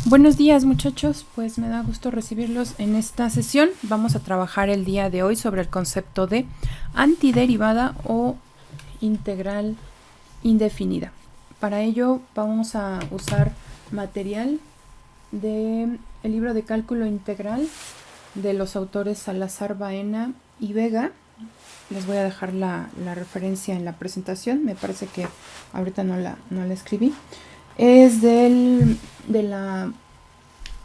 Buenos días muchachos, pues me da gusto recibirlos en esta sesión. Vamos a trabajar el día de hoy sobre el concepto de antiderivada o integral indefinida. Para ello vamos a usar material del libro de cálculo integral de los autores Salazar, Baena y Vega. Les voy a dejar la referencia en la presentación, me parece que ahorita no la escribí. Es de la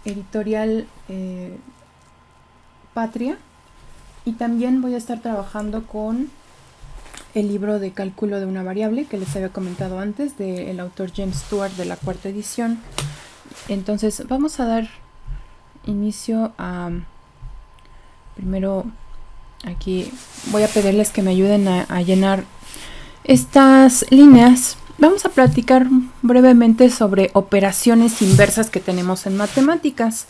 editorial Patria, y también voy a estar trabajando con el libro de cálculo de una variable que les había comentado antes, del autor James Stewart, de la cuarta edición. Entonces vamos a dar inicio a... Primero aquí voy a pedirles que me ayuden a llenar estas líneas. Vamos a platicar brevemente sobre operaciones inversas que tenemos en matemáticas.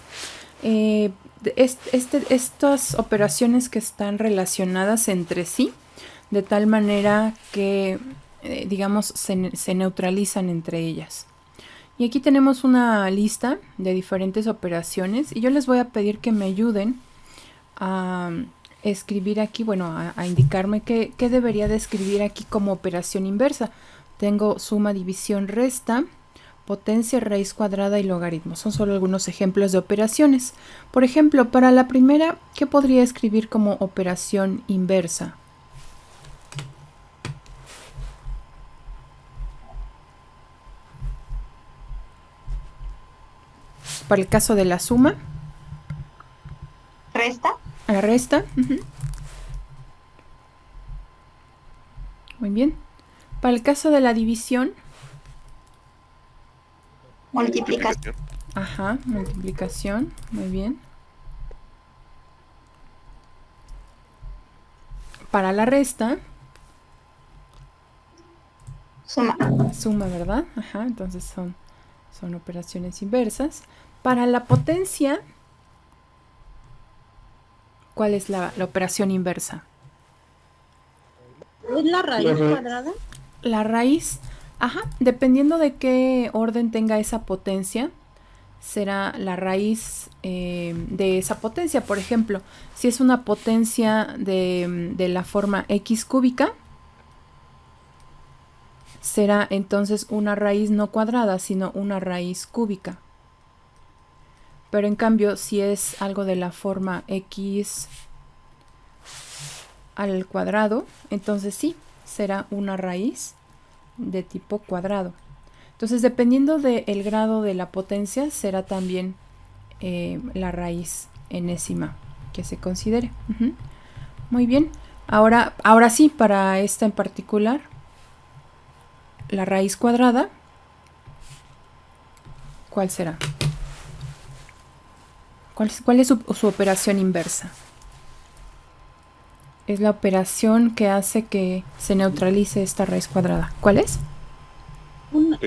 Estas operaciones que están relacionadas entre sí, de tal manera que, digamos, se neutralizan entre ellas. Y aquí tenemos una lista de diferentes operaciones y yo les voy a pedir que me ayuden a escribir aquí, bueno, a indicarme qué debería de escribir aquí como operación inversa. Tengo suma, división, resta, potencia, raíz cuadrada y logaritmo. Son solo algunos ejemplos de operaciones. Por ejemplo, para la primera, ¿qué podría escribir como operación inversa? Para el caso de la suma. Resta. La resta. Muy bien. Para el caso de la división. Multiplicación. Ajá, multiplicación. Muy bien. Para la resta. Suma. Suma, ¿verdad? Ajá, entonces son operaciones inversas. Para la potencia, ¿cuál es la operación inversa? ¿Es la raíz cuadrada? La raíz, ajá, dependiendo de qué orden tenga esa potencia, será la raíz de esa potencia. Por ejemplo, si es una potencia de la forma x cúbica, será entonces una raíz no cuadrada, sino una raíz cúbica. Pero en cambio, si es algo de la forma x al cuadrado, entonces sí, será una raíz de tipo cuadrado. Entonces, dependiendo del grado de la potencia, será también la raíz enésima que se considere. Muy bien. Ahora sí, para esta en particular, la raíz cuadrada, ¿cuál será? ¿Cuál es su operación inversa? Es la operación que hace que se neutralice esta raíz cuadrada. ¿Cuál es? Una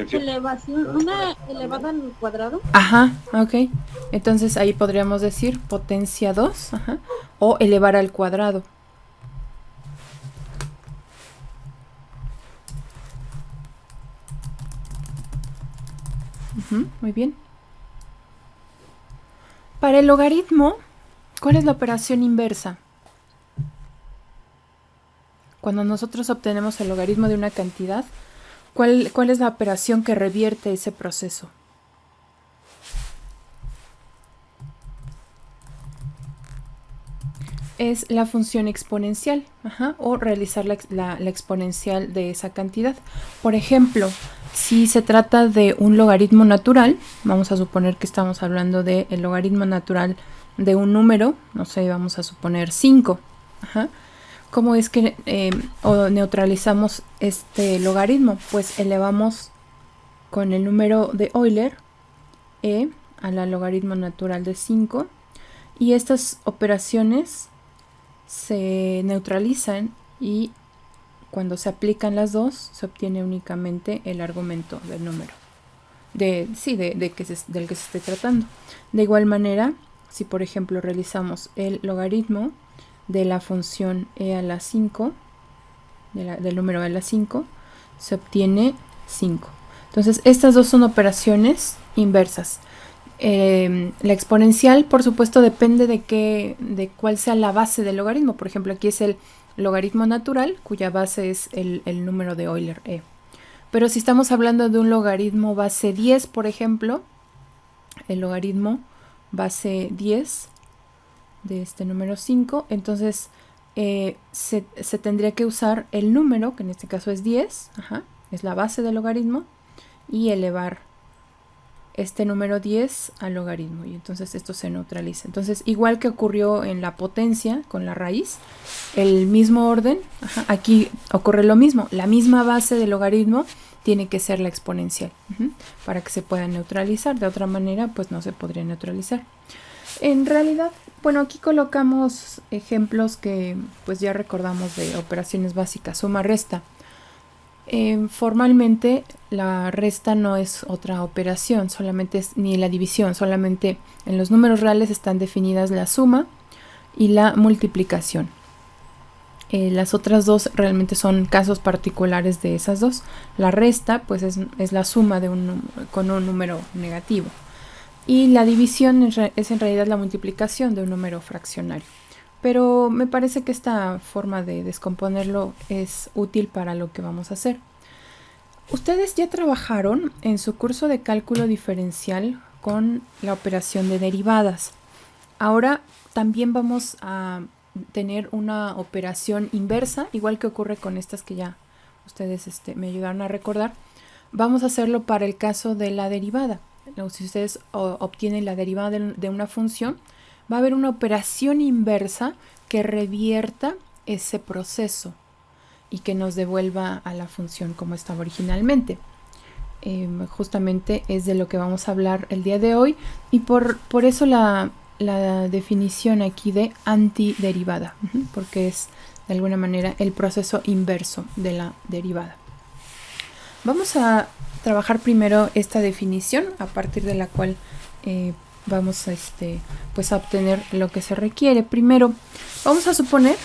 elevada al cuadrado. Ajá, ok. Entonces ahí podríamos decir potencia 2, ajá, o elevar al cuadrado. Muy bien. Para el logaritmo, ¿cuál es la operación inversa? Cuando nosotros obtenemos el logaritmo de una cantidad, ¿cuál es la operación que revierte ese proceso? Es la función exponencial, ajá, o realizar la exponencial de esa cantidad. Por ejemplo, si se trata de un logaritmo natural, vamos a suponer que estamos hablando del logaritmo natural de un número, no sé, vamos a suponer 5. Ajá. ¿Cómo es que o neutralizamos este logaritmo? Pues elevamos con el número de Euler e a la logaritmo natural de 5, y estas operaciones se neutralizan, y cuando se aplican las dos se obtiene únicamente el argumento del número del que se esté tratando. De igual manera, si por ejemplo realizamos el logaritmo de la función e a la 5, del número e a la 5, se obtiene 5. Entonces estas dos son operaciones inversas. La exponencial, por supuesto, depende de cuál sea la base del logaritmo. Por ejemplo, aquí es el logaritmo natural, cuya base es el número de Euler, e. Pero si estamos hablando de un logaritmo base 10, por ejemplo, el logaritmo base 10 de este número 5, entonces se tendría que usar el número, que en este caso es 10, es la base del logaritmo, y elevar este número 10 al logaritmo, y entonces esto se neutraliza. Entonces, igual que ocurrió en la potencia con la raíz, el mismo orden, aquí ocurre lo mismo, la misma base del logaritmo tiene que ser la exponencial, para que se pueda neutralizar. De otra manera, pues no se podría neutralizar. En realidad, bueno, aquí colocamos ejemplos que pues ya recordamos de operaciones básicas, suma, resta. Formalmente la resta no es otra operación, solamente es, ni la división, solamente en los números reales están definidas la suma y la multiplicación. Las otras dos realmente son casos particulares de esas dos. La resta pues es la suma con un número negativo, y la división es en realidad la multiplicación de un número fraccionario. Pero me parece que esta forma de descomponerlo es útil para lo que vamos a hacer. Ustedes ya trabajaron en su curso de cálculo diferencial con la operación de derivadas. Ahora también vamos a tener una operación inversa, igual que ocurre con estas que ya ustedes me ayudaron a recordar. Vamos a hacerlo para el caso de la derivada. Si ustedes obtienen la derivada de una función, va a haber una operación inversa que revierta ese proceso y que nos devuelva a la función como estaba originalmente. Justamente es de lo que vamos a hablar el día de hoy, y por eso la definición aquí de antiderivada, porque es de alguna manera el proceso inverso de la derivada. Vamos a trabajar primero esta definición, a partir de la cual vamos pues a obtener lo que se requiere. Primero, vamos a suponer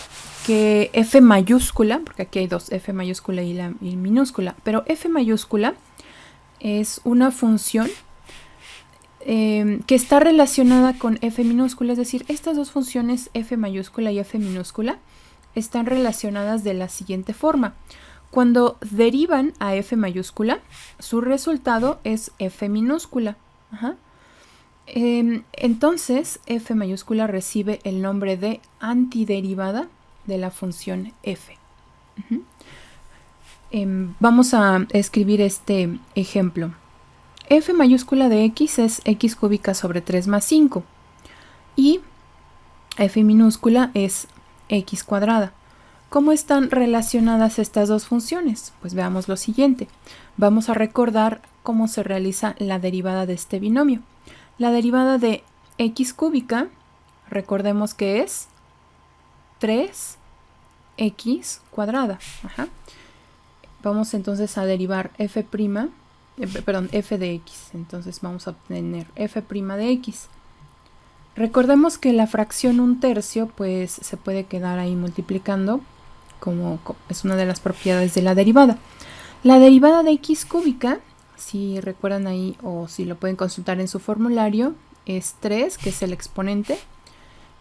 que f mayúscula, porque aquí hay dos, f mayúscula y minúscula, pero f mayúscula es una función que está relacionada con f minúscula, es decir, estas dos funciones, f mayúscula y f minúscula, están relacionadas de la siguiente forma. Cuando derivan a f mayúscula, su resultado es f minúscula. Entonces, f mayúscula recibe el nombre de antiderivada de la función f. Vamos a escribir este ejemplo. F mayúscula de x es x cúbica sobre 3 más 5. Y f minúscula es x cuadrada. ¿Cómo están relacionadas estas dos funciones? Pues veamos lo siguiente. Vamos a recordar cómo se realiza la derivada de este binomio. La derivada de x cúbica, recordemos que es 3x cuadrada. Vamos entonces a derivar f' de x. Entonces vamos a obtener f' de x. Recordemos que la fracción 1/3 pues se puede quedar ahí multiplicando, como es una de las propiedades de la derivada. La derivada de x cúbica, si recuerdan ahí o si lo pueden consultar en su formulario, es 3, que es el exponente,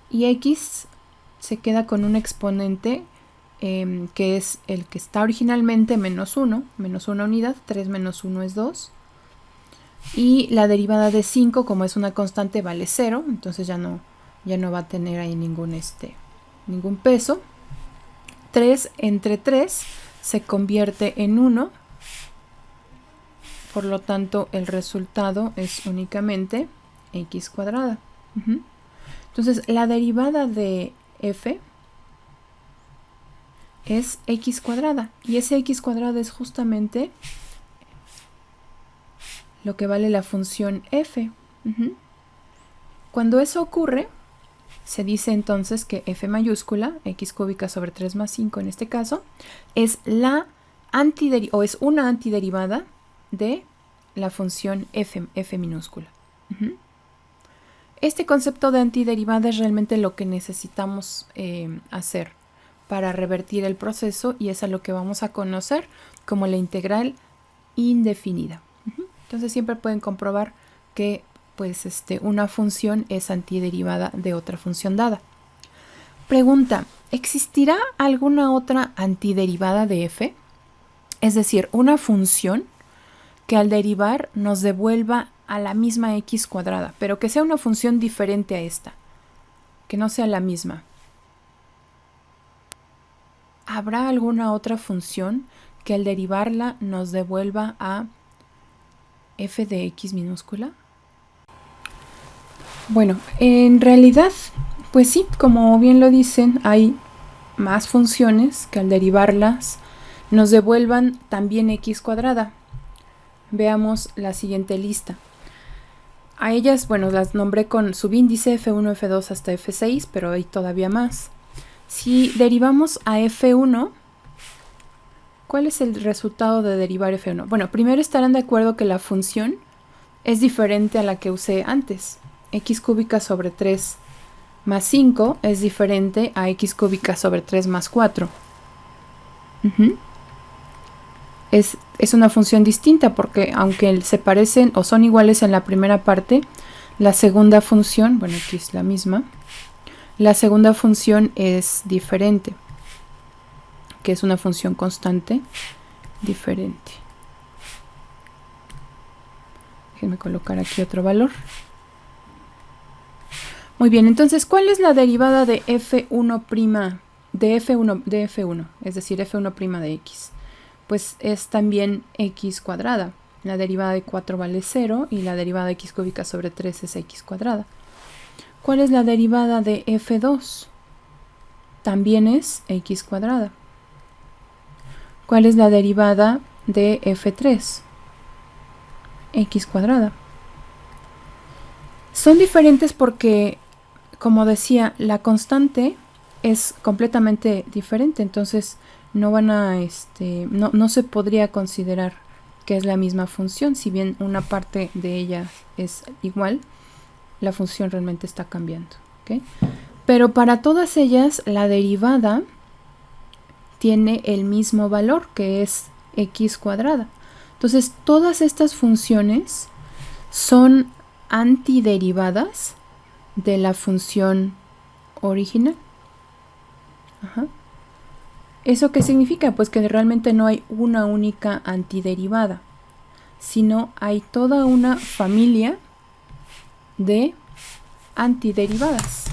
y x se queda con un exponente que es el que está originalmente menos 1 unidad, 3 menos 1 es 2. Y la derivada de 5, como es una constante, vale 0, entonces ya no va a tener ahí ningún peso. 3 entre 3 se convierte en 1, por lo tanto el resultado es únicamente x cuadrada. Entonces la derivada de f es x cuadrada, y ese x cuadrada es justamente lo que vale la función f. Cuando eso ocurre, se dice entonces que f mayúscula, x cúbica sobre 3 más 5 en este caso, es una antiderivada de la función f minúscula. Este concepto de antiderivada es realmente lo que necesitamos hacer para revertir el proceso, y es a lo que vamos a conocer como la integral indefinida. Entonces siempre pueden comprobar que pues una función es antiderivada de otra función dada. Pregunta, ¿existirá alguna otra antiderivada de f? Es decir, una función que al derivar nos devuelva a la misma x cuadrada, pero que sea una función diferente a esta, que no sea la misma. ¿Habrá alguna otra función que al derivarla nos devuelva a f de x minúscula? Bueno, en realidad, pues sí, como bien lo dicen, hay más funciones que al derivarlas nos devuelvan también x cuadrada. Veamos la siguiente lista. A ellas, bueno, las nombré con subíndice F1, F2 hasta F6, pero hay todavía más. Si derivamos a F1, ¿cuál es el resultado de derivar F1? Bueno, primero estarán de acuerdo que la función es diferente a la que usé antes. X cúbica sobre 3 más 5 es diferente a x cúbica sobre 3 más 4. Es una función distinta porque aunque se parecen o son iguales en la primera parte, la segunda función, bueno, aquí es la misma, la segunda función es diferente, que es una función constante diferente. Déjenme colocar aquí otro valor. Muy bien, entonces, ¿cuál es la derivada de f1', de f1, es decir, f1' de x? Pues es también x cuadrada. La derivada de 4 vale 0 y la derivada de x cúbica sobre 3 es x cuadrada. ¿Cuál es la derivada de f2? También es x cuadrada. ¿Cuál es la derivada de f3? X cuadrada. Son diferentes porque, como decía, la constante es completamente diferente, entonces no van a, no se podría considerar que es la misma función, si bien una parte de ella es igual, la función realmente está cambiando, ¿okay? Pero para todas ellas la derivada tiene el mismo valor, que es x cuadrada. Entonces todas estas funciones son antiderivadas de la función original. ¿Eso qué significa? Pues que realmente no hay una única antiderivada, sino hay toda una familia de antiderivadas.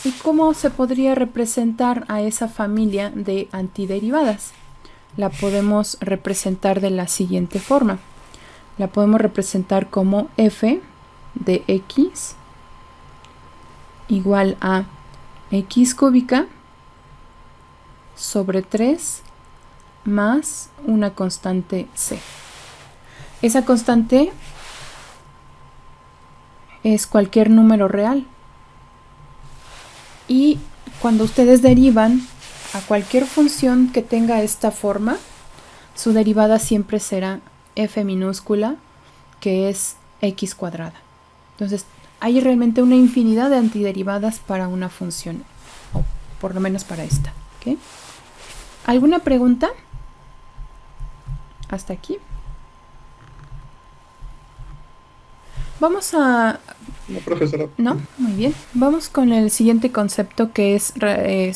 ¿Y cómo se podría representar a esa familia de antiderivadas? La podemos representar de la siguiente forma. La podemos representar como f de x igual a x cúbica sobre 3 más una constante c. Esa constante es cualquier número real. Y cuando ustedes derivan a cualquier función que tenga esta forma, su derivada siempre será f minúscula, que es x cuadrada. Entonces, hay realmente una infinidad de antiderivadas para una función, o por lo menos para esta. ¿Okay? ¿Alguna pregunta? Hasta aquí. Vamos a... No, profesora. No, muy bien. Vamos con el siguiente concepto, que es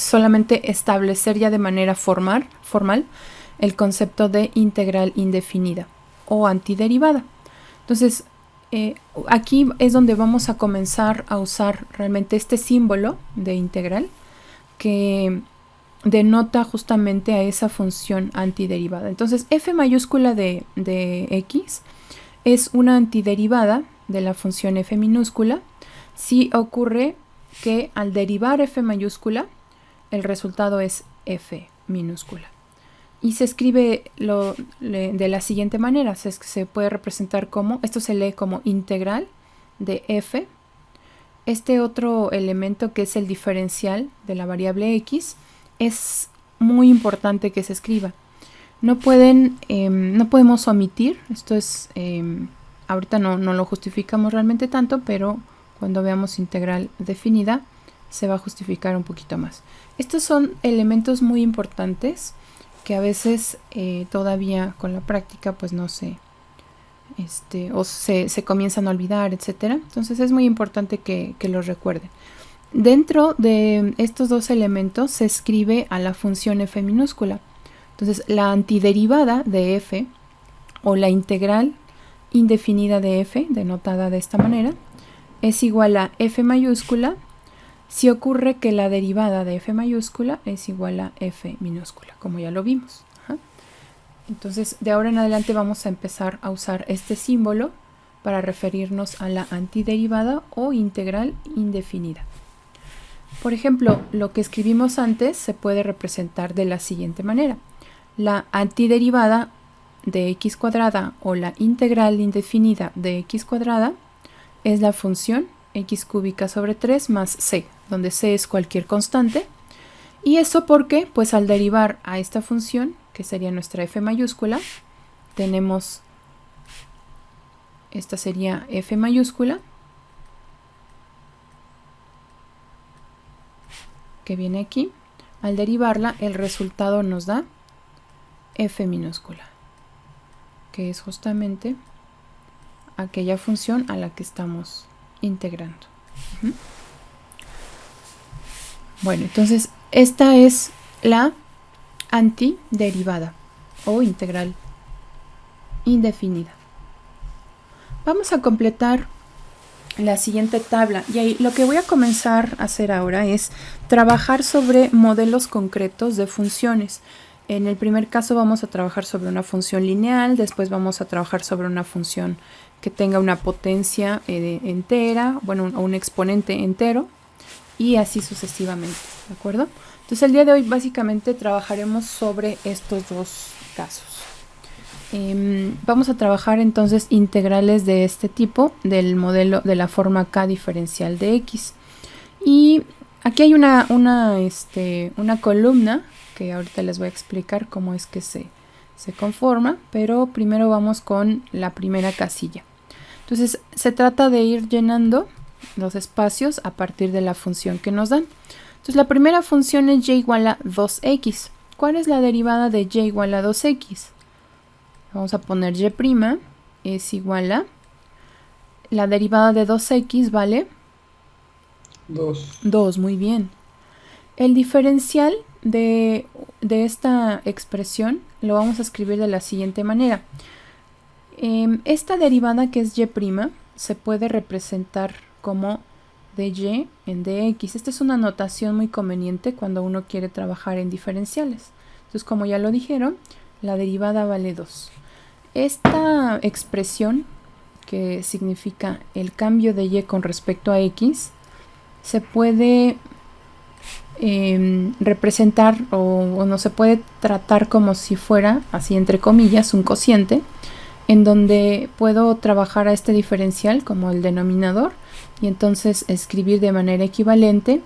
solamente establecer ya de manera formal el concepto de integral indefinida o antiderivada. Entonces, aquí es donde vamos a comenzar a usar realmente este símbolo de integral que denota justamente a esa función antiderivada. Entonces, f mayúscula de x es una antiderivada de la función f minúscula si ocurre que al derivar f mayúscula el resultado es f minúscula. Y se escribe de la siguiente manera, se puede representar como, esto se lee como integral de f. Este otro elemento, que es el diferencial de la variable x, es muy importante que se escriba. No podemos omitir, esto es, ahorita no lo justificamos realmente tanto, pero cuando veamos integral definida se va a justificar un poquito más. Estos son elementos muy importantes que a veces todavía con la práctica pues no se, o se comienzan a olvidar, etcétera. Entonces es muy importante que los recuerden. Dentro de estos dos elementos se escribe a la función f minúscula. Entonces la antiderivada de f o la integral indefinida de f, denotada de esta manera, es igual a f mayúscula si ocurre que la derivada de f mayúscula es igual a f minúscula, como ya lo vimos. Ajá. Entonces de ahora en adelante vamos a empezar a usar este símbolo para referirnos a la antiderivada o integral indefinida. Por ejemplo, lo que escribimos antes se puede representar de la siguiente manera. La antiderivada de x cuadrada o la integral indefinida de x cuadrada es la función x cúbica sobre 3 más c, donde c es cualquier constante. ¿Y eso porque? Pues al derivar a esta función, que sería nuestra f mayúscula, tenemos, esta sería f mayúscula, que viene aquí. Al derivarla, el resultado nos da f minúscula, que es justamente aquella función a la que estamos integrando. Bueno, entonces esta es la antiderivada o integral indefinida. Vamos a completar la siguiente tabla y ahí lo que voy a comenzar a hacer ahora es trabajar sobre modelos concretos de funciones. En el primer caso vamos a trabajar sobre una función lineal, después vamos a trabajar sobre una función que tenga una potencia entera, bueno, un exponente entero, y así sucesivamente, ¿de acuerdo? Entonces el día de hoy básicamente trabajaremos sobre estos dos casos. Vamos a trabajar entonces integrales de este tipo, del modelo de la forma k diferencial de x. Y aquí hay una columna que ahorita les voy a explicar cómo es que se conforma, pero primero vamos con la primera casilla. Entonces se trata de ir llenando los espacios a partir de la función que nos dan. Entonces la primera función es y igual a 2x. ¿Cuál es la derivada de y igual a 2x? Vamos a poner y' es igual a, la derivada de 2x vale 2, muy bien. El diferencial de esta expresión lo vamos a escribir de la siguiente manera. Esta derivada, que es y', se puede representar como dy en dx. Esta es una notación muy conveniente cuando uno quiere trabajar en diferenciales. Entonces, como ya lo dijeron, la derivada vale 2. Esta expresión, que significa el cambio de y con respecto a x, se puede representar o no se puede tratar como si fuera, así entre comillas, un cociente, en donde puedo trabajar a este diferencial como el denominador y entonces escribir de manera equivalente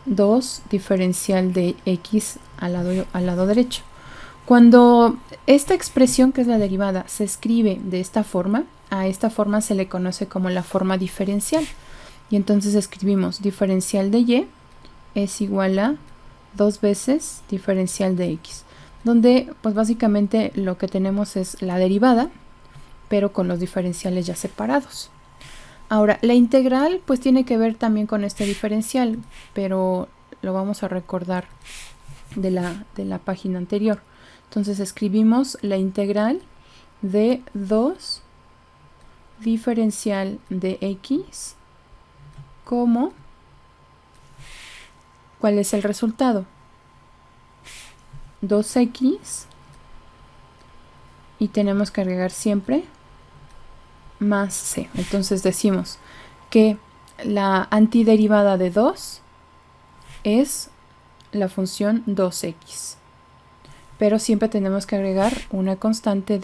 2 diferencial de x al lado derecho. Cuando esta expresión, que es la derivada, se escribe de esta forma, a esta forma se le conoce como la forma diferencial. Y entonces escribimos diferencial de y es igual a 2 veces diferencial de x, donde pues básicamente lo que tenemos es la derivada, pero con los diferenciales ya separados. Ahora, la integral pues tiene que ver también con este diferencial, pero lo vamos a recordar de la página anterior. Entonces escribimos la integral de 2 diferencial de x como, ¿cuál es el resultado? 2x y tenemos que agregar siempre más c. Entonces decimos que la antiderivada de 2 es la función 2x. Pero siempre tenemos que agregar una constante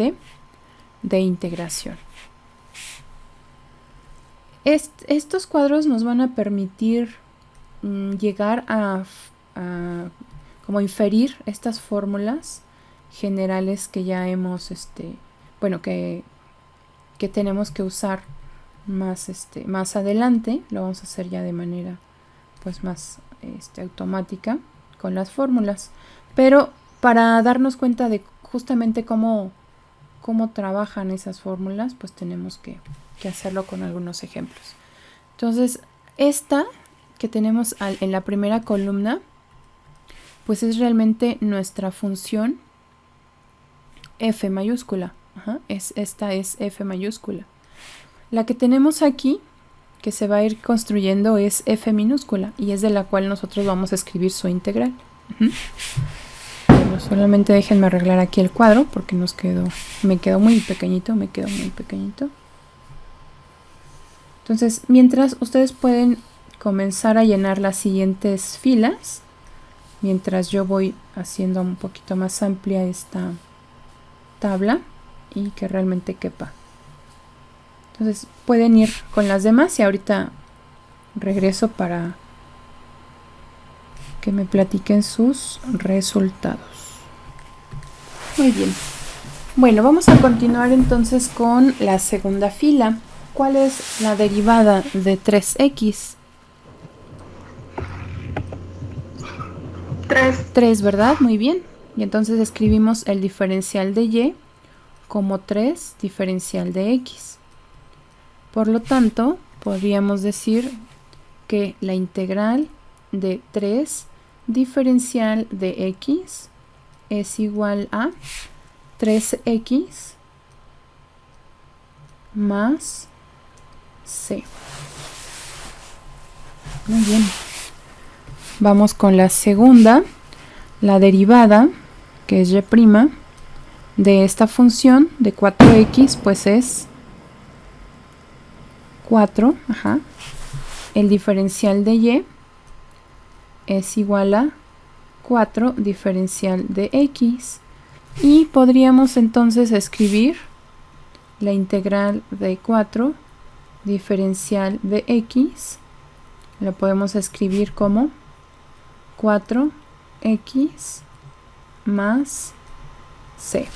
de integración. Estos cuadros nos van a permitir llegar a como inferir estas fórmulas generales que ya hemos, que tenemos que usar más adelante. Lo vamos a hacer ya de manera pues más automática con las fórmulas. Pero para darnos cuenta de justamente cómo trabajan esas fórmulas, pues tenemos que hacerlo con algunos ejemplos. Entonces, esta que tenemos en la primera columna, pues es realmente nuestra función f mayúscula. Esta es f mayúscula. La que tenemos aquí, que se va a ir construyendo, es f minúscula, y es de la cual nosotros vamos a escribir su integral. Bueno, solamente déjenme arreglar aquí el cuadro, porque me quedó muy pequeñito, Entonces, mientras ustedes pueden comenzar a llenar las siguientes filas, mientras yo voy haciendo un poquito más amplia esta tabla y que realmente quepa. Entonces pueden ir con las demás y ahorita regreso para que me platiquen sus resultados. Muy bien. Bueno, vamos a continuar entonces con la segunda fila. ¿Cuál es la derivada de 3x? 3, ¿verdad? Muy bien. Y entonces escribimos el diferencial de y como 3 diferencial de x. Por lo tanto, podríamos decir que la integral de 3 diferencial de x es igual a 3x más c. Muy bien. Vamos con la segunda. La derivada, que es y', de esta función de 4x, pues es 4. El diferencial de y es igual a 4 diferencial de x. Y podríamos entonces escribir la integral de 4 diferencial de x. La podemos escribir como 4x más c.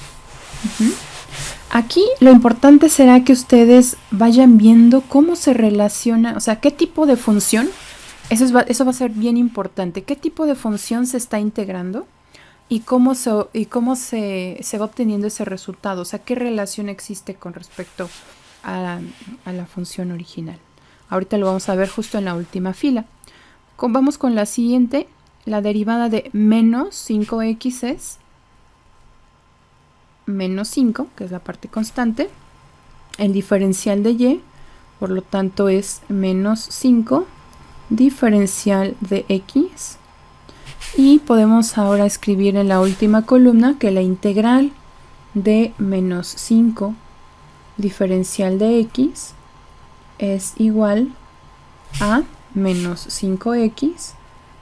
Aquí lo importante será que ustedes vayan viendo cómo se relaciona, o sea, qué tipo de función, eso va a ser bien importante, qué tipo de función se está integrando y cómo se va obteniendo ese resultado, o sea, qué relación existe con respecto a la función original. Ahorita lo vamos a ver justo en la última fila. Vamos con la siguiente. La derivada de menos 5x es menos 5, que es la parte constante. El diferencial de y, por lo tanto, es menos 5 diferencial de x. Y podemos ahora escribir en la última columna que la integral de menos 5 diferencial de x es igual a menos 5x,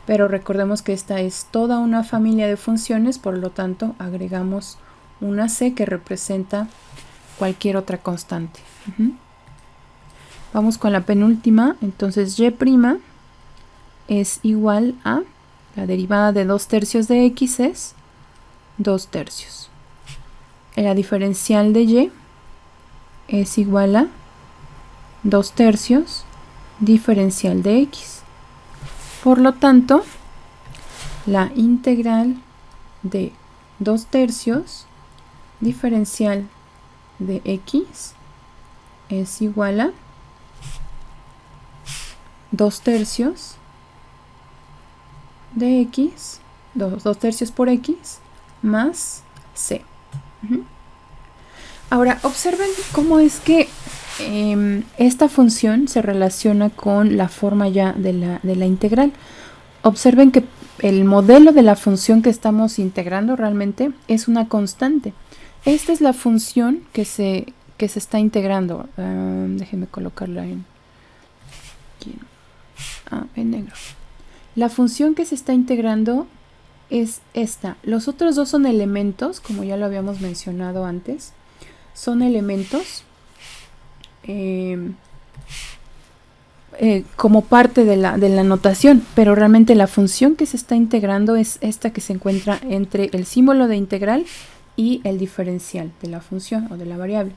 pero recordemos que esta es toda una familia de funciones, por lo tanto agregamos una c que representa cualquier otra constante. Vamos con la penúltima. Entonces y' es igual a la derivada de 2/3 de x es 2/3. La diferencial de y es igual a 2/3 diferencial de x. Por lo tanto, la integral de 2/3 diferencial de x es igual a 2/3 de x, 2/3 por x, más c. Ahora, observen cómo es que esta función se relaciona con la forma ya de la integral. Observen que el modelo de la función que estamos integrando realmente es una constante. Esta es la función que se está integrando. Déjenme colocarla en negro. La función que se está integrando es esta. Los otros dos son elementos, como ya lo habíamos mencionado antes. Son elementos como parte de la notación, pero realmente la función que se está integrando es esta que se encuentra entre el símbolo de integral y el diferencial de la función o de la variable.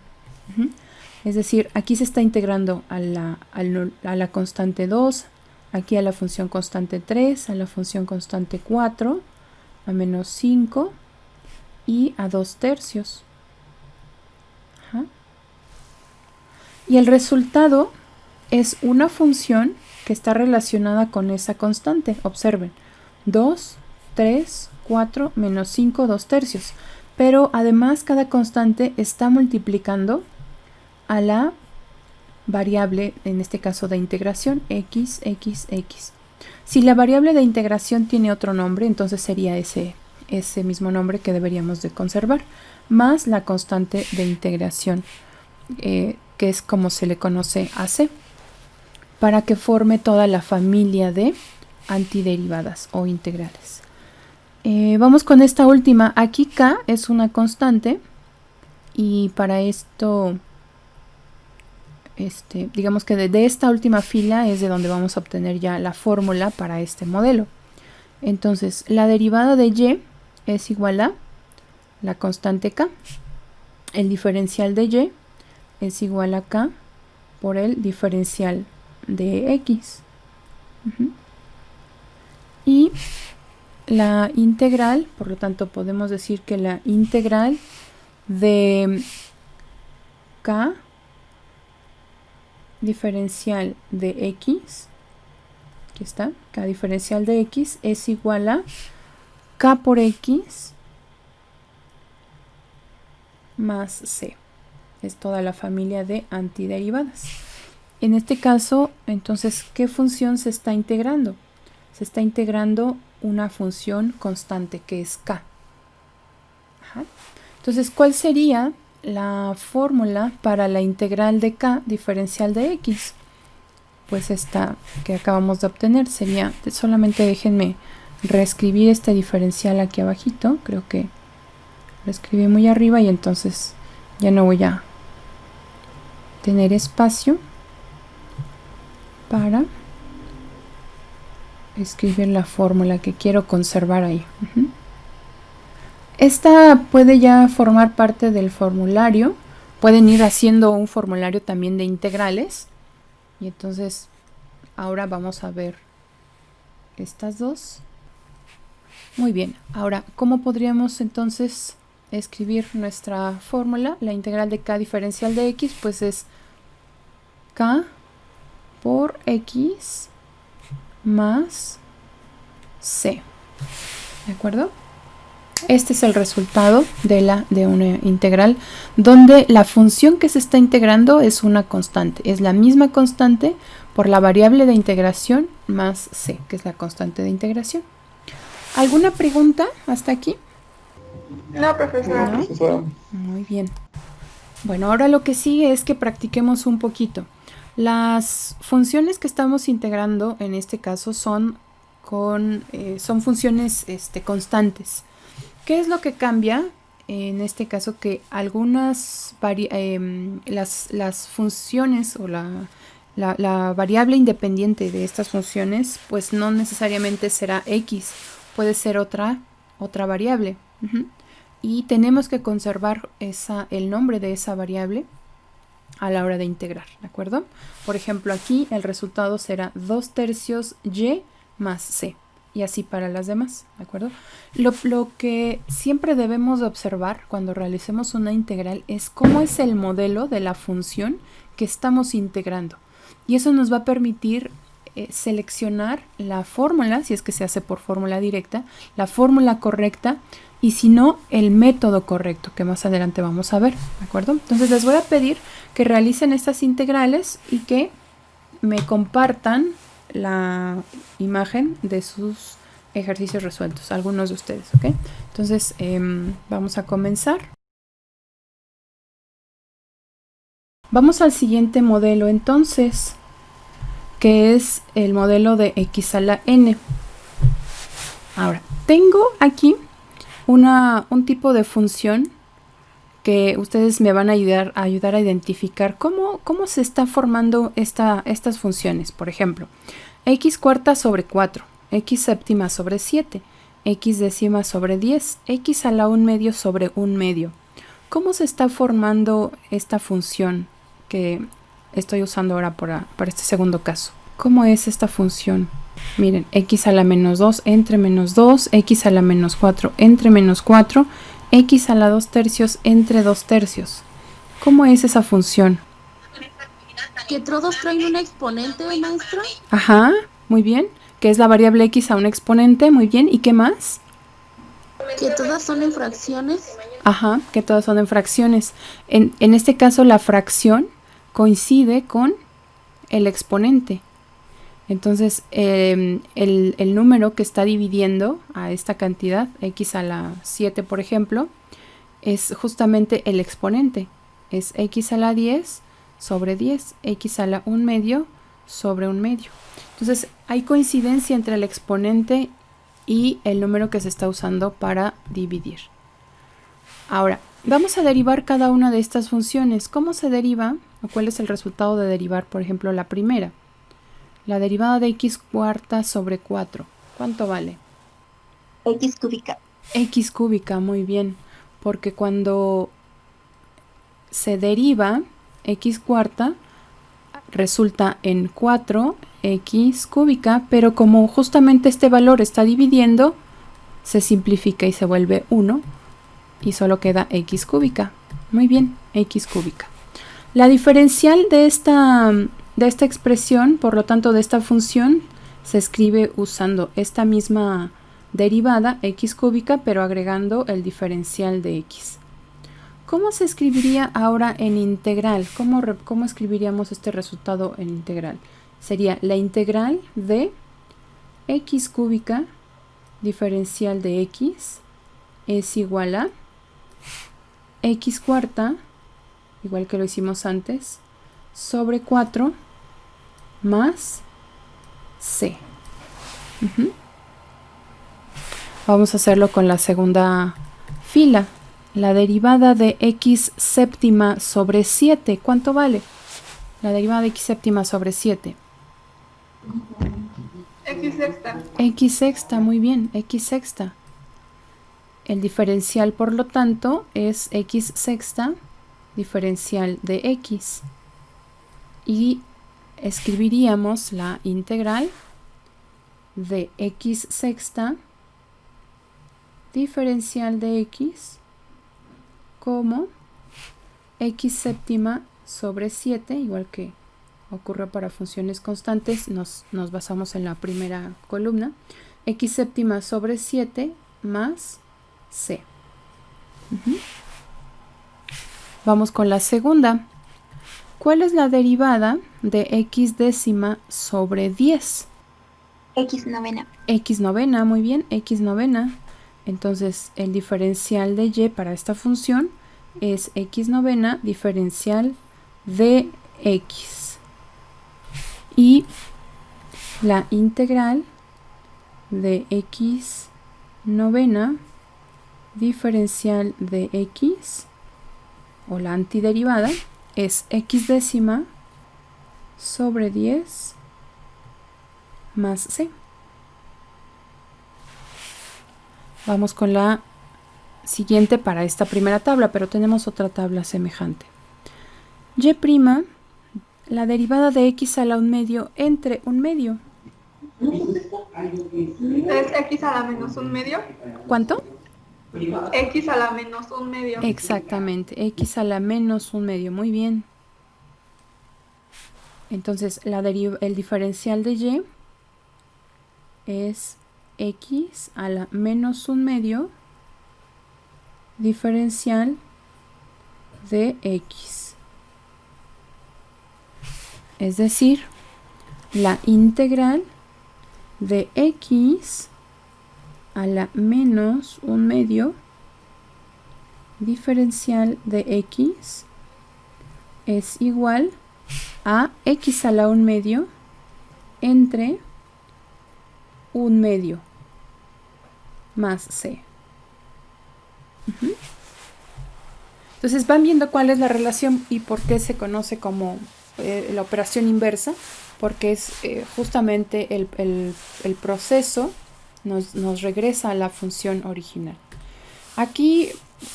Es decir, aquí se está integrando a la constante 2, aquí a la función constante 3, a la función constante 4, a menos 5 y a 2/3. Ajá. Y el resultado es una función que está relacionada con esa constante. Observen, 2, 3, 4, menos 5, 2/3. Pero además cada constante está multiplicando a la variable, en este caso de integración, x. Si la variable de integración tiene otro nombre, entonces sería ese mismo nombre que deberíamos de conservar, más la constante de integración, que es como se le conoce a c, para que forme toda la familia de antiderivadas o integrales. Vamos con esta última. Aquí k es una constante y para esto, digamos que de esta última fila es de donde vamos a obtener ya la fórmula para este modelo. Entonces, la derivada de y es igual a la constante k. El diferencial de y es igual a k por el diferencial de x. Y la integral, por lo tanto podemos decir que la integral de k diferencial de x, aquí está, k diferencial de x es igual a k por x más c. Es toda la familia de antiderivadas. En este caso, entonces, ¿qué función se está integrando? Se está integrando una función constante que es k. Ajá. Entonces, ¿cuál sería la fórmula para la integral de k diferencial de x? Pues esta que acabamos de obtener sería, solamente déjenme reescribir este diferencial aquí abajito, creo que lo escribí muy arriba y entonces ya no voy a tener espacio para escribir la fórmula que quiero conservar ahí. Esta puede ya formar parte del formulario. Pueden ir haciendo un formulario también de integrales. Y entonces ahora vamos a ver estas dos. Muy bien. Ahora, ¿cómo podríamos entonces escribir nuestra fórmula? La integral de k diferencial de x pues es k por x más c. ¿De acuerdo? Este es el resultado de una integral donde la función que se está integrando es una constante. Es la misma constante por la variable de integración más c, que es la constante de integración. ¿Alguna pregunta hasta aquí? No, profesora. ¿No? Muy bien. Bueno, ahora lo que sigue es que practiquemos un poquito. Las funciones que estamos integrando en este caso son funciones constantes. ¿Qué es lo que cambia? En este caso que algunas las funciones o la variable independiente de estas funciones pues no necesariamente será x, puede ser otra variable. Y tenemos que conservar el nombre de esa variable a la hora de integrar, ¿de acuerdo? Por ejemplo, aquí el resultado será 2/3 y más c. Y así para las demás, ¿de acuerdo? Lo que siempre debemos de observar cuando realicemos una integral es cómo es el modelo de la función que estamos integrando. Y eso nos va a permitir seleccionar la fórmula, si es que se hace por fórmula directa, la fórmula correcta, y si no, el método correcto, que más adelante vamos a ver, ¿de acuerdo? Entonces les voy a pedir que realicen estas integrales y que me compartan la imagen de sus ejercicios resueltos, algunos de ustedes, ¿ok? Entonces vamos a comenzar. Vamos al siguiente modelo entonces, que es el modelo de x a la n. Ahora, tengo aquí un tipo de función que ustedes me van a ayudar a identificar cómo se está formando estas funciones. Por ejemplo, x cuarta sobre 4, x séptima sobre 7, x décima sobre 10, x a la 1/2 sobre 1/2. ¿Cómo se está formando esta función que estoy usando ahora para este segundo caso? ¿Cómo es esta función? Miren, x a la menos 2 entre menos 2, x a la menos 4 entre menos 4, x a la 2 tercios entre 2 tercios. ¿Cómo es esa función? Que todos traen un exponente, maestro. Ajá, muy bien. Que es la variable x a un exponente, muy bien. ¿Y qué más? Que todas son en fracciones. Ajá, que todas son en fracciones. En este caso la fracción coincide con el exponente. Entonces el número que está dividiendo a esta cantidad, x a la 7 por ejemplo, es justamente el exponente. Es x a la 10 sobre 10, x a la 1 medio sobre 1 medio. Entonces hay coincidencia entre el exponente y el número que se está usando para dividir. Ahora, vamos a derivar cada una de estas funciones. ¿Cómo se deriva? ¿O cuál es el resultado de derivar, por ejemplo, la primera? La derivada de x cuarta sobre 4. ¿Cuánto vale? X cúbica. X cúbica, muy bien. Porque cuando se deriva x cuarta, resulta en 4x cúbica, pero como justamente este valor está dividiendo, se simplifica y se vuelve 1 y solo queda x cúbica. Muy bien, x cúbica. La diferencial de esta expresión, por lo tanto de esta función, se escribe usando esta misma derivada, x cúbica, pero agregando el diferencial de x. ¿Cómo se escribiría ahora en integral? ¿Cómo escribiríamos este resultado en integral? Sería la integral de x cúbica diferencial de x es igual a x cuarta, igual que lo hicimos antes, sobre 4 más c. Vamos a hacerlo con la segunda fila. La derivada de x séptima sobre 7. ¿Cuánto vale? La derivada de x séptima sobre 7. X sexta. X sexta, muy bien, x sexta. El diferencial, por lo tanto, es x sexta diferencial de x. Y escribiríamos la integral de x sexta diferencial de x como x séptima sobre 7, igual que ocurre para funciones constantes, nos basamos en la primera columna, x séptima sobre 7 más c. Vamos con la segunda. ¿Cuál es la derivada de x décima sobre 10? X novena. X novena, muy bien, x novena. Entonces el diferencial de y para esta función es x novena diferencial de x. Y la integral de x novena diferencial de x, o la antiderivada, es x décima sobre 10 más c. Vamos con la siguiente para esta primera tabla, pero tenemos otra tabla semejante. Y', la derivada de x a la 1 medio entre 1 medio. ¿Es x a la menos 1 medio? ¿Cuánto? X a la menos 1 medio. Exactamente, x a la menos 1 medio, muy bien. Entonces el diferencial de y es x a la menos 1 medio diferencial de x. Es decir, la integral de x a la menos 1 medio diferencial de x es igual a x a la 1 medio entre 1 medio más c. Entonces van viendo cuál es la relación y por qué se conoce como la operación inversa, porque es justamente el proceso nos regresa a la función original. Aquí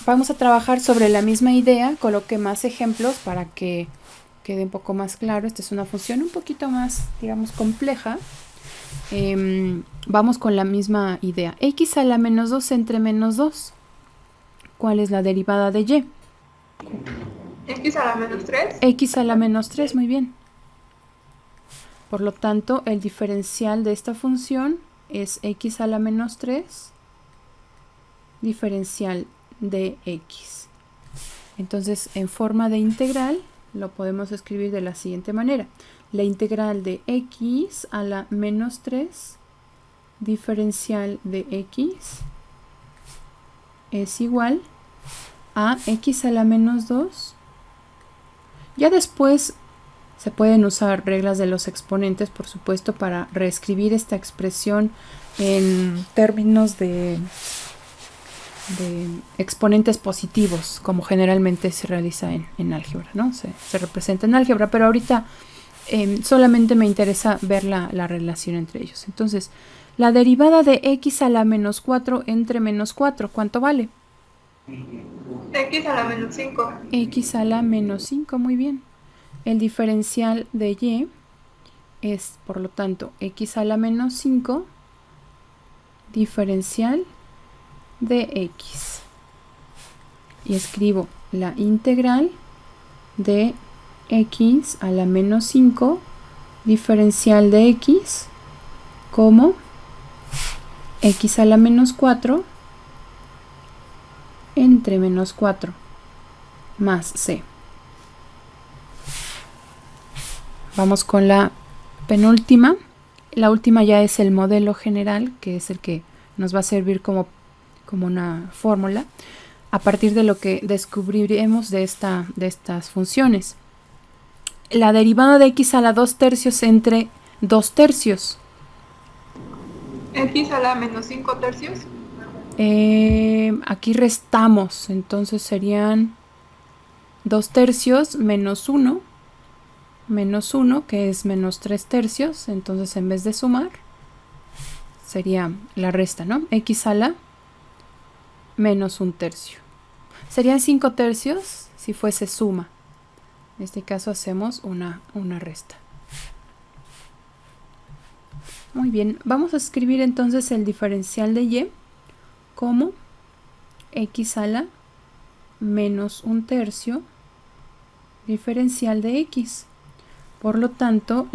vamos a trabajar sobre la misma idea, coloqué más ejemplos para que quede un poco más claro. Esta es una función un poquito más, digamos, compleja. Vamos con la misma idea. X a la menos 2 entre menos 2. ¿Cuál es la derivada de y? X a la menos 3. X a la menos 3, muy bien. Por lo tanto, el diferencial de esta función es x a la menos 3 diferencial de x. Entonces, en forma de integral, lo podemos escribir de la siguiente manera. La integral de x a la menos 3 diferencial de x es igual a x a la menos 2. Ya después se pueden usar reglas de los exponentes, por supuesto, para reescribir esta expresión en términos de exponentes positivos, como generalmente se realiza en álgebra, ¿no? Se representa en álgebra, pero ahorita solamente me interesa ver la relación entre ellos. Entonces, la derivada de x a la menos 4 entre menos 4, ¿cuánto vale? X a la menos 5. X a la menos 5, muy bien. El diferencial de y es, por lo tanto, x a la menos 5 diferencial de x. Y escribo la integral de x a la menos 5 diferencial de x como x a la menos 4 entre menos 4 más c. Vamos con la penúltima. La última ya es el modelo general, que es el que nos va a servir como una fórmula a partir de lo que descubriremos de estas funciones. La derivada de x a la 2 tercios entre 2 tercios. X a la menos 5 tercios. Aquí restamos, entonces serían 2 tercios menos 1, que es menos 3 tercios, entonces en vez de sumar, sería la resta, ¿no? X a la menos 1 tercio. Serían 5 tercios si fuese suma. En este caso hacemos una resta. Muy bien, vamos a escribir entonces el diferencial de y como x a la menos 1 tercio diferencial de x. Por lo tanto,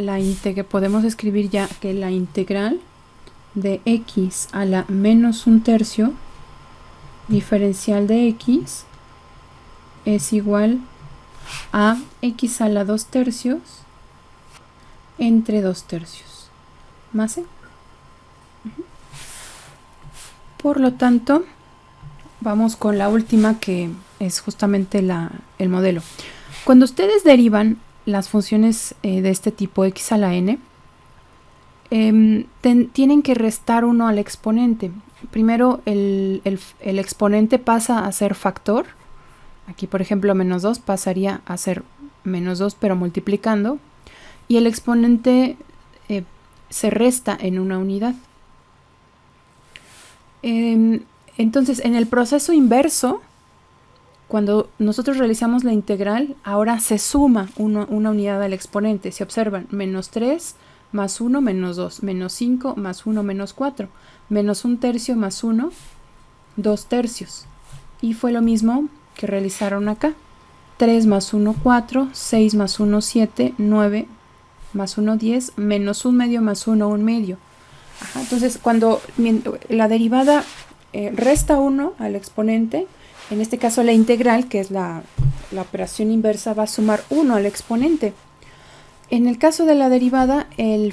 podemos escribir ya que la integral de x a la menos 1 tercio diferencial de x es igual a x a la 2 tercios entre 2 tercios más c. Por lo tanto, vamos con la última, que es justamente el modelo. Cuando ustedes derivan las funciones de este tipo x a la n, tienen que restar 1 al exponente. Primero el exponente pasa a ser factor. Aquí, por ejemplo, menos 2 pasaría a ser menos 2, pero multiplicando. Y el exponente se resta en una unidad. Entonces, en el proceso inverso, cuando nosotros realizamos la integral, ahora se suma una unidad al exponente. Se observan menos 3 más 1 menos 2, menos 5 más 1 menos 4, menos 1 tercio más 1, 2 tercios. Y fue lo mismo que realizaron acá. 3 más 1, 4, 6 más 1, 7, 9 más 1, 10, menos 1 medio más 1, 1 medio. Ajá, entonces, cuando la derivada resta 1 al exponente, en este caso la integral, que es la operación inversa, va a sumar 1 al exponente. En el caso de la derivada, el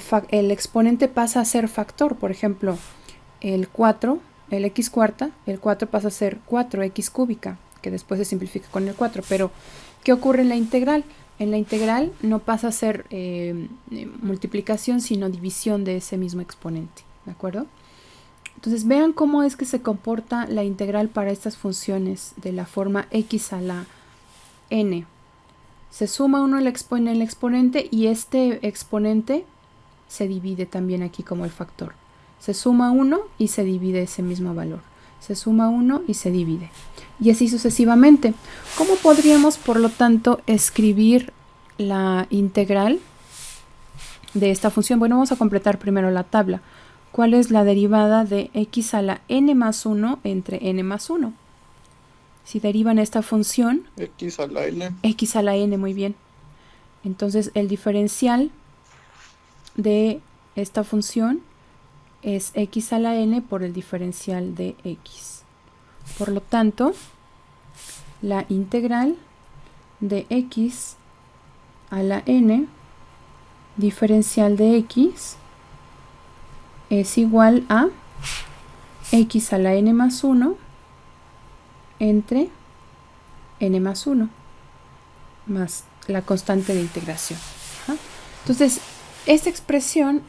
exponente pasa a ser factor. Por ejemplo, el 4, el x cuarta, el 4 pasa a ser 4x cúbica, que después se simplifica con el 4. Pero, ¿qué ocurre en la integral? En la integral no pasa a ser multiplicación, sino división de ese mismo exponente, ¿de acuerdo? Entonces, vean cómo es que se comporta la integral para estas funciones de la forma x a la n. Se suma 1 en el exponente y este exponente se divide también aquí como el factor. Se suma 1 y se divide ese mismo valor. Se suma 1 y se divide. Y así sucesivamente. ¿Cómo podríamos, por lo tanto, escribir la integral de esta función? Bueno, vamos a completar primero la tabla. ¿Cuál es la derivada de x a la n más 1 entre n más 1? Si derivan esta función, X a la N. x a la n, muy bien. Entonces el diferencial de esta función es x a la n por el diferencial de x. Por lo tanto, la integral de x a la n diferencial de x es igual a x a la n más 1 entre n más 1 más la constante de integración. Ajá. Entonces, esta expresión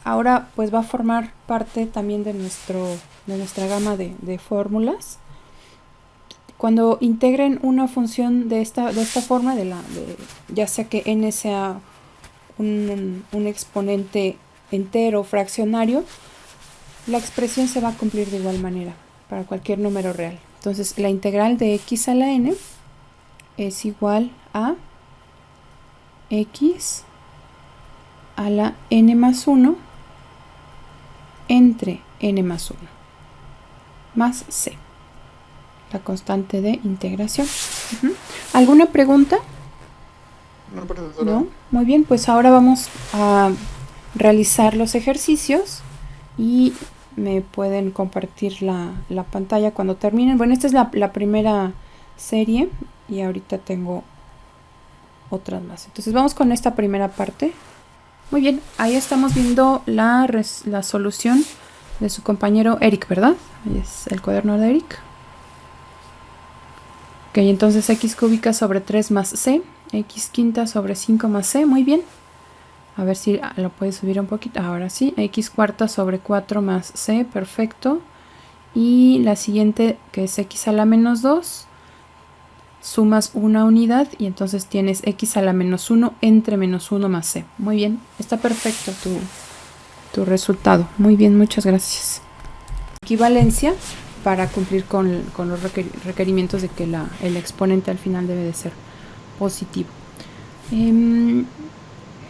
ahora pues va a formar parte también de nuestra gama de fórmulas. Cuando integren una función de esta forma, ya sea que n sea un exponente entero o fraccionario, la expresión se va a cumplir de igual manera para cualquier número real. Entonces, la integral de x a la n es igual a x a la n más 1 entre n más 1 más c, la constante de integración. ¿Alguna pregunta? No, profesora. ¿No? Muy bien, pues ahora vamos a realizar los ejercicios y me pueden compartir la pantalla cuando terminen. Bueno, esta es la primera serie y ahorita tengo otras más. Entonces vamos con esta primera parte. Muy bien, ahí estamos viendo la solución de su compañero Eric, ¿verdad? Ahí es el cuaderno de Eric. Ok, entonces x cúbica sobre 3 más c, x quinta sobre 5 más c, muy bien. A ver si lo puedes subir un poquito. Ahora sí, x cuarta sobre 4 más c, perfecto. Y la siguiente, que es x a la menos 2, sumas una unidad y entonces tienes x a la menos 1 entre menos 1 más c. Muy bien, está perfecto tu resultado. Muy bien, muchas gracias. Equivalencia para cumplir con los requerimientos de que el exponente al final debe de ser positivo.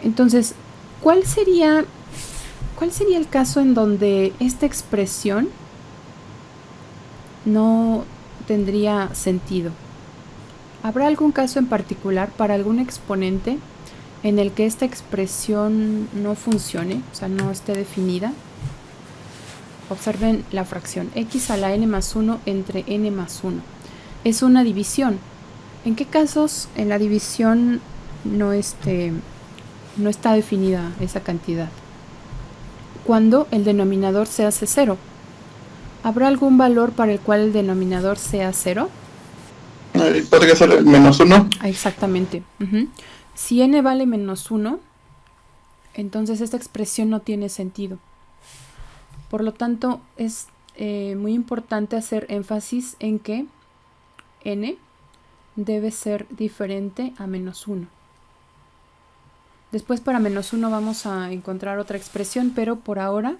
Entonces, ¿cuál sería el caso en donde esta expresión no tendría sentido? ¿Habrá algún caso en particular para algún exponente en el que esta expresión no funcione, o sea, no esté definida? Observen la fracción x a la n más 1 entre n más 1. Es una división. ¿En qué casos en la división no está definida esa cantidad? Cuando el denominador se hace 0. ¿Habrá algún valor para el cual el denominador sea 0? Podría ser el menos 1. Exactamente. Si n vale menos 1, entonces esta expresión no tiene sentido. Por lo tanto, es muy importante hacer énfasis en que n debe ser diferente a menos 1. Después para menos 1 vamos a encontrar otra expresión, pero por ahora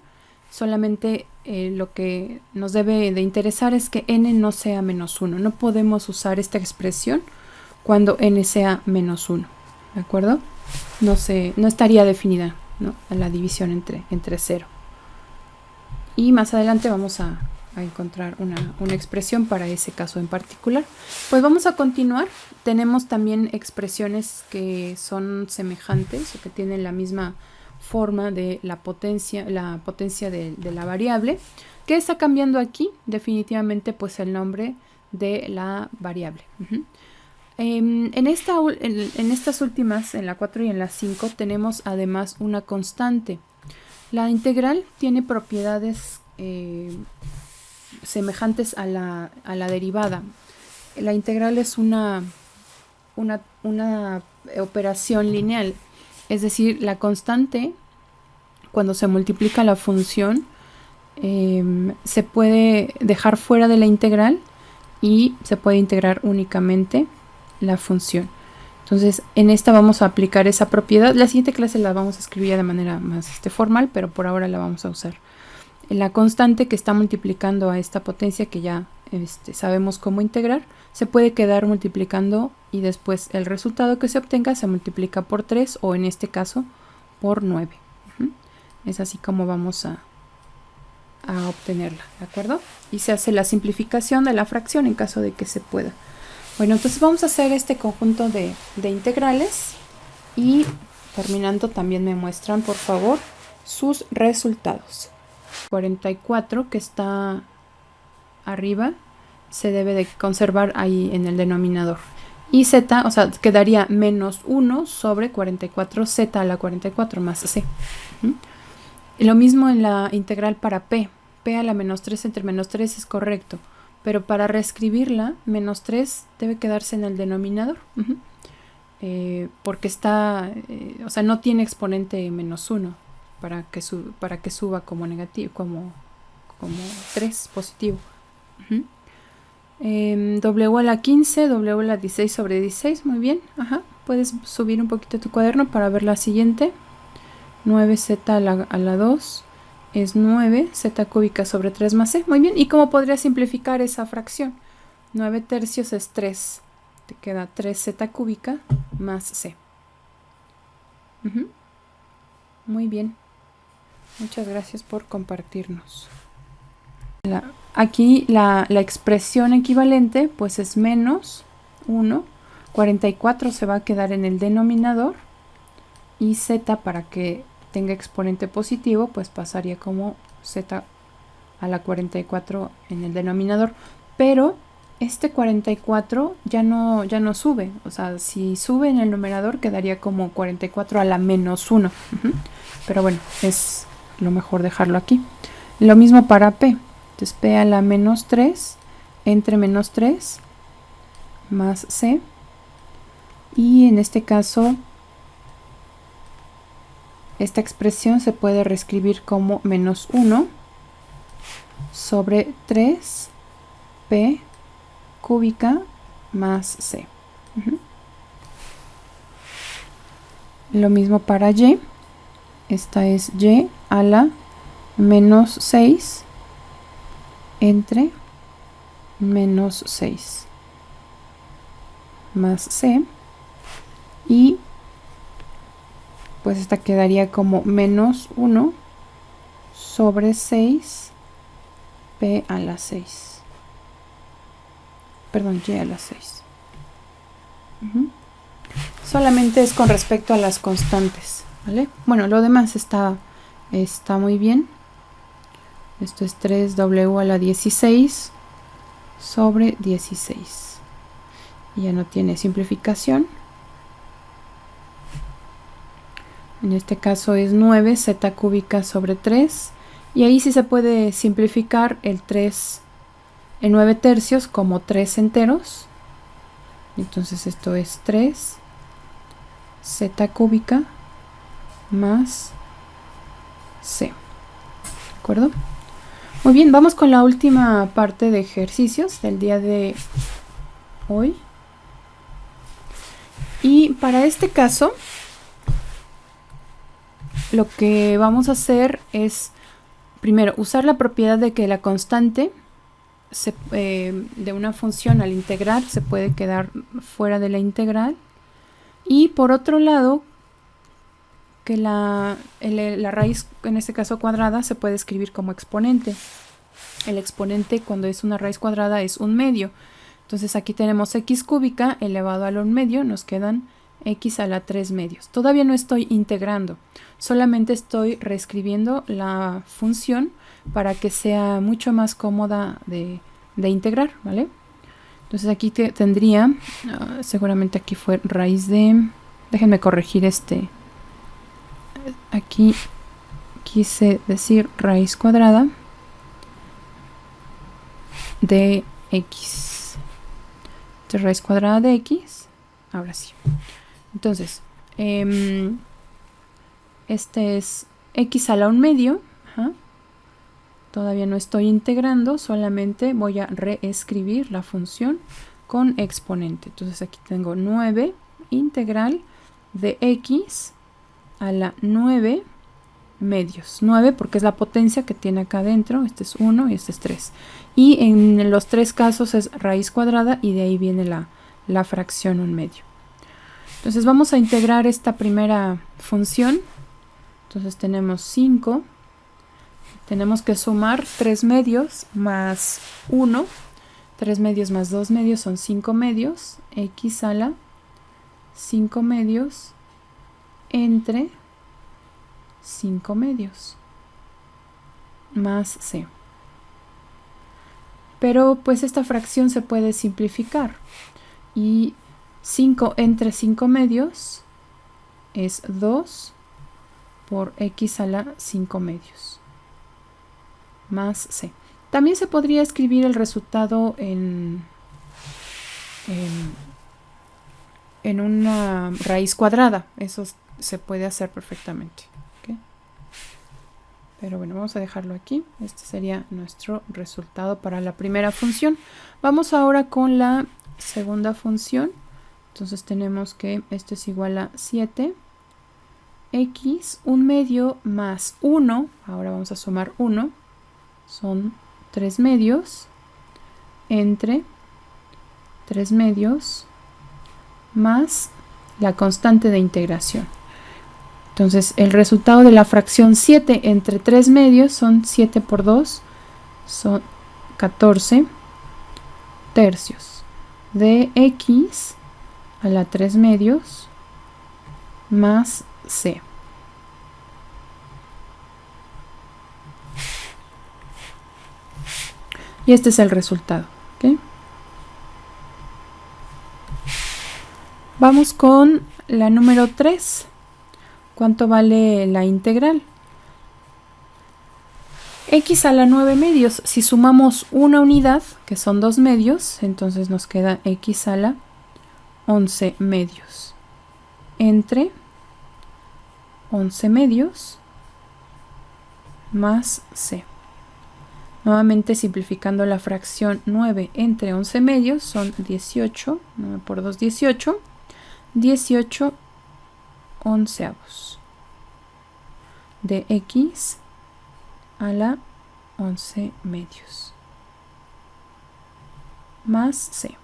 solamente lo que nos debe de interesar es que n no sea menos 1. No podemos usar esta expresión cuando n sea menos 1. ¿De acuerdo? No estaría definida, ¿no?, la división entre 0. Y más adelante vamos a encontrar una expresión para ese caso en particular. Pues vamos a continuar. Tenemos también expresiones que son semejantes o que tienen la misma forma de la potencia de la variable. ¿Qué está cambiando aquí? Definitivamente pues el nombre de la variable. En estas últimas, en la 4 y en la 5, tenemos además una constante. La integral tiene propiedades semejantes a la derivada. La integral es una operación lineal, es decir, la constante, cuando se multiplica la función, se puede dejar fuera de la integral y se puede integrar únicamente la función. Entonces, en esta vamos a aplicar esa propiedad. La siguiente clase la vamos a escribir de manera más formal, pero por ahora la vamos a usar. La constante que está multiplicando a esta potencia, que ya sabemos cómo integrar, se puede quedar multiplicando y después el resultado que se obtenga se multiplica por 3 o en este caso por 9. Es así como vamos a a obtenerla, ¿de acuerdo? Y se hace la simplificación de la fracción en caso de que se pueda. Bueno, entonces vamos a hacer este conjunto de integrales y terminando también me muestran, por favor, sus resultados. 44 que está arriba se debe de conservar ahí en el denominador. Y z, o sea, quedaría menos 1 sobre 44, z a la 44 más c. Y lo mismo en la integral para p. P a la menos 3 entre menos 3 es correcto. Pero para reescribirla, menos 3 debe quedarse en el denominador. Porque está, o sea, no tiene exponente menos 1 para que suba como negativo, como 3 positivo. W a la 15, W a la 16 sobre 16, muy bien. Puedes subir un poquito tu cuaderno para ver la siguiente. 9z a la 2 es 9, z cúbica sobre 3 más c. Muy bien, ¿y cómo podría simplificar esa fracción? 9 tercios es 3. Te queda 3z cúbica más c. Muy bien. Muchas gracias por compartirnos. Aquí la expresión equivalente pues es menos 1. 44 se va a quedar en el denominador. Y z, para que tenga exponente positivo, pues pasaría como z a la 44 en el denominador. Pero este 44 ya no sube. O sea, si sube en el numerador quedaría como 44 a la menos 1. Pero bueno, es lo mejor dejarlo aquí. Lo mismo para p. Entonces p a la menos 3 entre menos 3 más c. Y en este caso, esta expresión se puede reescribir como menos 1 sobre 3 p cúbica más c. Lo mismo para y. Esta es y a la menos 6 entre menos 6 más c. Y pues esta quedaría como menos 1 sobre 6 p a la 6. Perdón, y a la 6. Solamente es con respecto a las constantes, ¿vale? Bueno, lo demás está muy bien. Esto es 3w a la 16 sobre 16. Y ya no tiene simplificación. En este caso es 9 z cúbica sobre 3. Y ahí sí se puede simplificar el 9 tercios como 3 enteros. Entonces esto es 3 z cúbica más c. ¿De acuerdo? Muy bien, vamos con la última parte de ejercicios del día de hoy. Y para este caso, lo que vamos a hacer es, primero, usar la propiedad de que la constante de una función al integrar se puede quedar fuera de la integral. Y por otro lado, que la raíz, en este caso cuadrada, se puede escribir como exponente. El exponente, cuando es una raíz cuadrada, es 1/2. Entonces aquí tenemos x cúbica elevado al 1/2, nos quedan x a la 3/2. Todavía no estoy integrando, solamente estoy reescribiendo la función para que sea mucho más cómoda de integrar, ¿vale? Entonces aquí tendría, seguramente aquí fue raíz de, déjenme corregir aquí quise decir raíz cuadrada de x. Entonces raíz cuadrada de x, ahora sí. Entonces, este es x a la 1/2. Todavía no estoy integrando, solamente voy a reescribir la función con exponente. Entonces aquí tengo 9 integral de x a la 9/2. 9 porque es la potencia que tiene acá adentro. Este es 1 y este es 3. Y en los tres casos es raíz cuadrada y de ahí viene la fracción 1/2. Entonces vamos a integrar esta primera función. Entonces tenemos 5 Tenemos que sumar 3 medios más 1. 3 medios más 2 medios son 5 medios. X a la 5 medios entre 5 medios más c. Pero pues esta fracción se puede simplificar. Y 5 entre 5 medios es 2 por x a la 5 medios más c. También se podría escribir el resultado en una raíz cuadrada. Eso se puede hacer perfectamente. ¿Okay? Pero bueno, vamos a dejarlo aquí. Este sería nuestro resultado para la primera función. Vamos ahora con la segunda función. Entonces tenemos que esto es igual a 7. X, 1 medio más 1. Ahora vamos a sumar 1. Son 3 medios entre 3 medios más la constante de integración. Entonces el resultado de la fracción 7 entre 3 medios son 7 por 2, son 14 tercios de x a la 3 medios más c. Y este es el resultado. ¿Okay? Vamos con la número 3. ¿Cuánto vale la integral? X a la 9 medios. Si sumamos una unidad, que son 2 medios, entonces nos queda x a la 11 medios. Entre 11 medios más c. Nuevamente simplificando la fracción 9 entre 11 medios son 18, 9 por 2, 18, 18 onceavos de x a la 11 medios más c.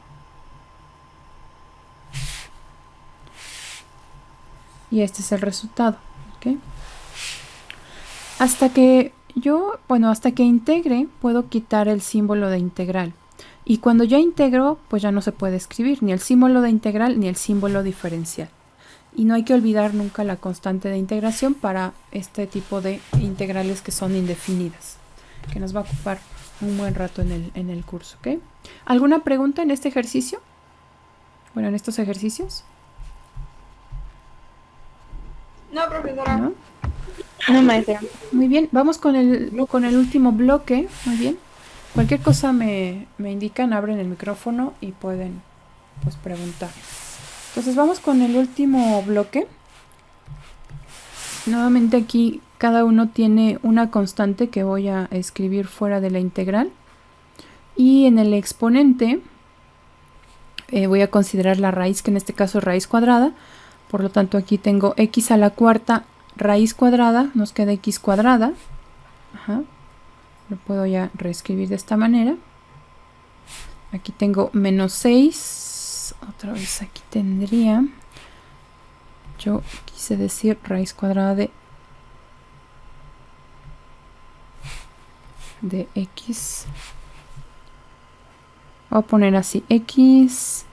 Y este es el resultado. ¿Okay? Hasta que integre, puedo quitar el símbolo de integral. Y cuando ya integro, pues ya no se puede escribir ni el símbolo de integral ni el símbolo diferencial. Y no hay que olvidar nunca la constante de integración para este tipo de integrales que son indefinidas, que nos va a ocupar un buen rato en el curso. ¿Okay? ¿Alguna pregunta en este ejercicio? Bueno, en estos ejercicios. No, profesora. ¿No? No, maestra. Muy bien, vamos con el último bloque. Muy bien. Cualquier cosa me indican, abren el micrófono y pueden pues preguntar. Entonces vamos con el último bloque. Nuevamente aquí cada uno tiene una constante que voy a escribir fuera de la integral. Y en el exponente voy a considerar la raíz, que en este caso es raíz cuadrada. Por lo tanto aquí tengo x a la cuarta raíz cuadrada, nos queda x cuadrada. Ajá. Lo puedo ya reescribir de esta manera. Aquí tengo menos 6. Otra vez aquí tendría. Yo quise decir raíz cuadrada de x. Voy a poner así. X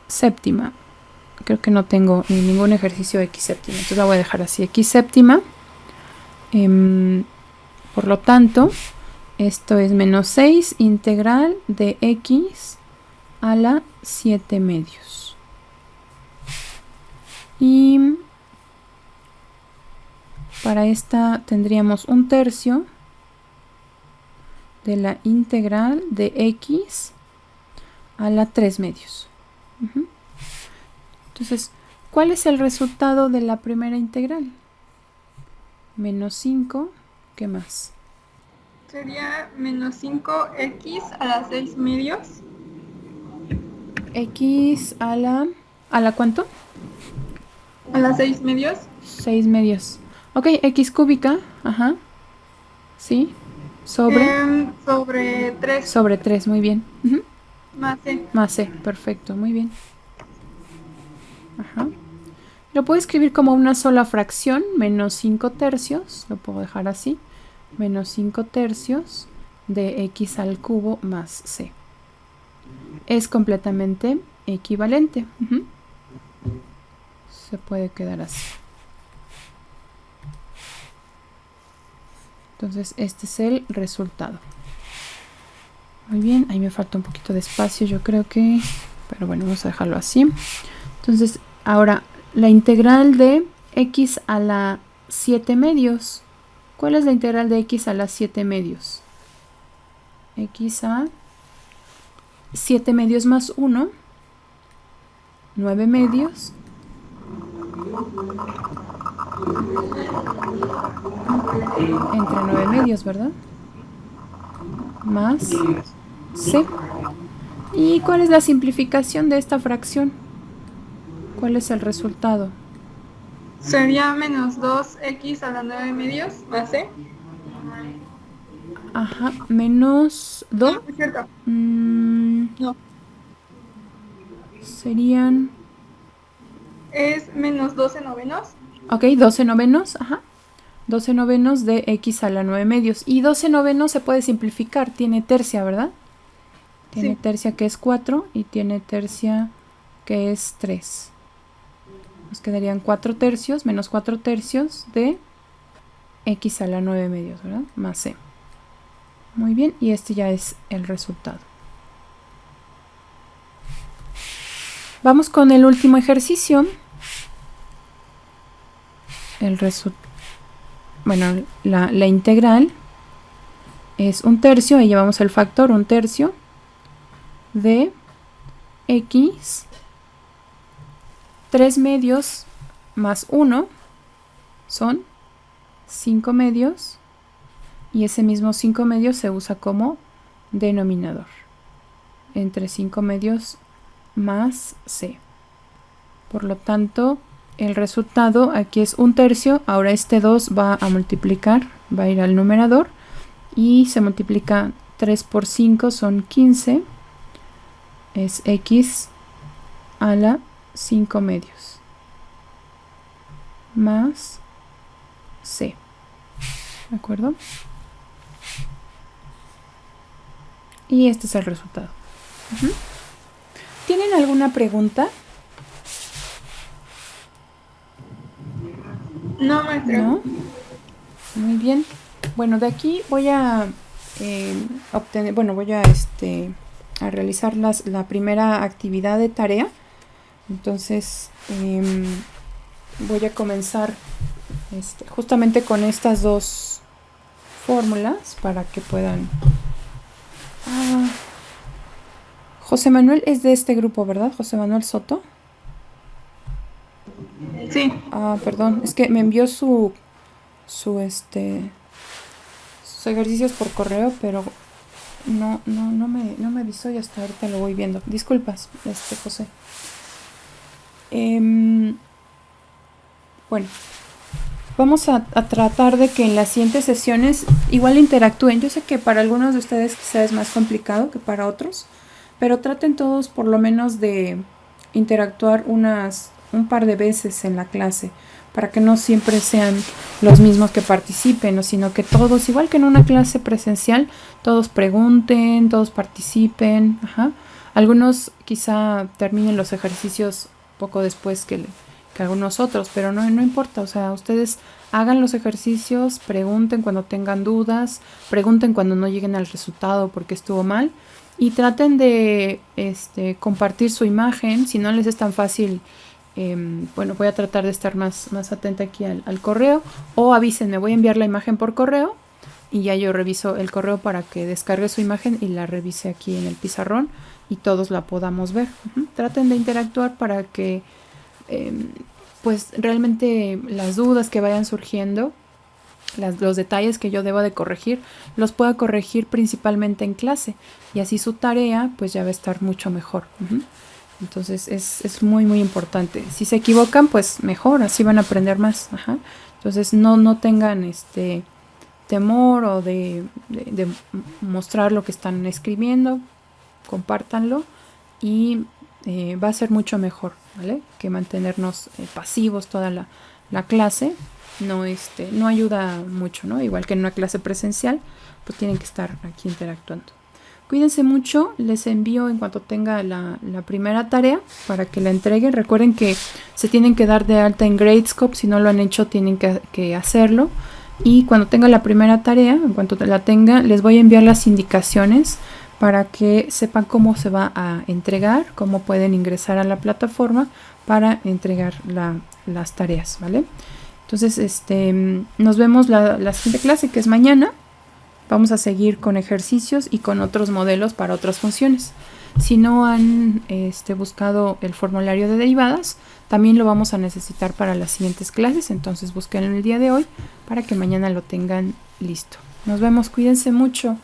séptima. Creo que no tengo ningún ejercicio de x séptima. Entonces la voy a dejar así. X séptima. Por lo tanto, esto es menos 6 integral de x a la 7 medios. Y para esta tendríamos un tercio de la integral de x a la 3 medios. Entonces, ¿cuál es el resultado de la primera integral? Menos 5, ¿qué más? Sería menos 5x a las 6 medios. X a la ¿cuánto? A las 6 medios. 6 medios. Ok, x cúbica, ajá. ¿Sí? Sobre 3 Sobre 3, muy bien. más c. Más c, perfecto, muy bien. Ajá. Lo puedo escribir como una sola fracción, menos 5 tercios, lo puedo dejar así, menos 5 tercios de x al cubo más c. Es completamente equivalente. Se puede quedar así. Entonces este es el resultado. Muy bien, ahí me falta un poquito de espacio, yo creo que... Pero bueno, vamos a dejarlo así. Entonces, ahora, la integral de x a la 7 medios. ¿Cuál es la integral de x a la 7 medios? X a 7 medios más 1, 9 medios. Entre 9 medios, ¿verdad? Más c. ¿Y cuál es la simplificación de esta fracción? ¿Cuál es el resultado? Sería menos 2x a la 9 medios más c. Ajá, menos 2. No, es cierto. No. Serían... Es menos 12 novenos. Ok, 12 novenos, ajá. 12 novenos de x a la 9 medios. Y 12 novenos se puede simplificar, tiene tercia, ¿verdad? Tiene Sí. tercia que es 4 y tiene tercia que es 3. Nos quedarían 4 tercios menos 4 tercios de x a la 9 medios, ¿verdad? Más c. Muy bien, y este ya es el resultado. Vamos con el último ejercicio. Bueno, la integral es 1/3, ahí llevamos el factor 1/3 de x 3 medios más 1 son 5 medios y ese mismo 5 medios se usa como denominador entre 5 medios más c. Por lo tanto, el resultado aquí es 1/3. Ahora este 2 va a multiplicar, va a ir al numerador y se multiplica 3 por 5 son 15. Es x a la 5 medios más c. ¿De acuerdo? Y este es el resultado. ¿Tienen alguna pregunta? No, maestra. ¿No? Muy bien. Bueno, de aquí voy a obtener, bueno, voy a realizar la primera actividad de tarea. Entonces, voy a comenzar justamente con estas dos fórmulas para que puedan... José Manuel es de este grupo, ¿verdad? José Manuel Soto. Sí. Perdón, es que me envió sus ejercicios por correo, pero no me avisó y hasta ahorita lo voy viendo. Disculpas, José. Bueno, vamos a tratar de que en las siguientes sesiones igual interactúen. Yo sé que para algunos de ustedes quizás es más complicado que para otros, pero traten todos por lo menos de interactuar un par de veces en la clase, para que no siempre sean los mismos que participen, sino que todos, igual que en una clase presencial, todos pregunten, todos participen. Algunos quizá terminen los ejercicios poco después que algunos otros, pero no importa, o sea, ustedes hagan los ejercicios, pregunten cuando tengan dudas, pregunten cuando no lleguen al resultado porque estuvo mal, y traten de compartir su imagen. Si no les es tan fácil, bueno, voy a tratar de estar más atenta aquí al correo, o avísenme, voy a enviar la imagen por correo y ya yo reviso el correo para que descargue su imagen y la revise aquí en el pizarrón y todos la podamos ver. Traten de interactuar para que pues realmente las dudas que vayan surgiendo, los detalles que yo deba de corregir, los pueda corregir principalmente en clase, y así su tarea pues ya va a estar mucho mejor. Entonces es muy importante. Si se equivocan, pues mejor, así van a aprender más. Entonces no tengan temor o de mostrar lo que están escribiendo, compártanlo y va a ser mucho mejor, ¿vale? Que mantenernos pasivos toda la clase. No ayuda mucho, ¿no? Igual que en una clase presencial, pues tienen que estar aquí interactuando. Cuídense mucho, les envío en cuanto tenga la primera tarea para que la entreguen. Recuerden que se tienen que dar de alta en Gradescope, si no lo han hecho tienen que hacerlo. Y cuando tenga la primera tarea, en cuanto la tenga, les voy a enviar las indicaciones para que sepan cómo se va a entregar, cómo pueden ingresar a la plataforma para entregar las tareas, ¿vale? Entonces, nos vemos la siguiente clase, que es mañana. Vamos a seguir con ejercicios y con otros modelos para otras funciones. Si no han buscado el formulario de derivadas, también lo vamos a necesitar para las siguientes clases. Entonces, búsquenlo el día de hoy para que mañana lo tengan listo. Nos vemos, cuídense mucho.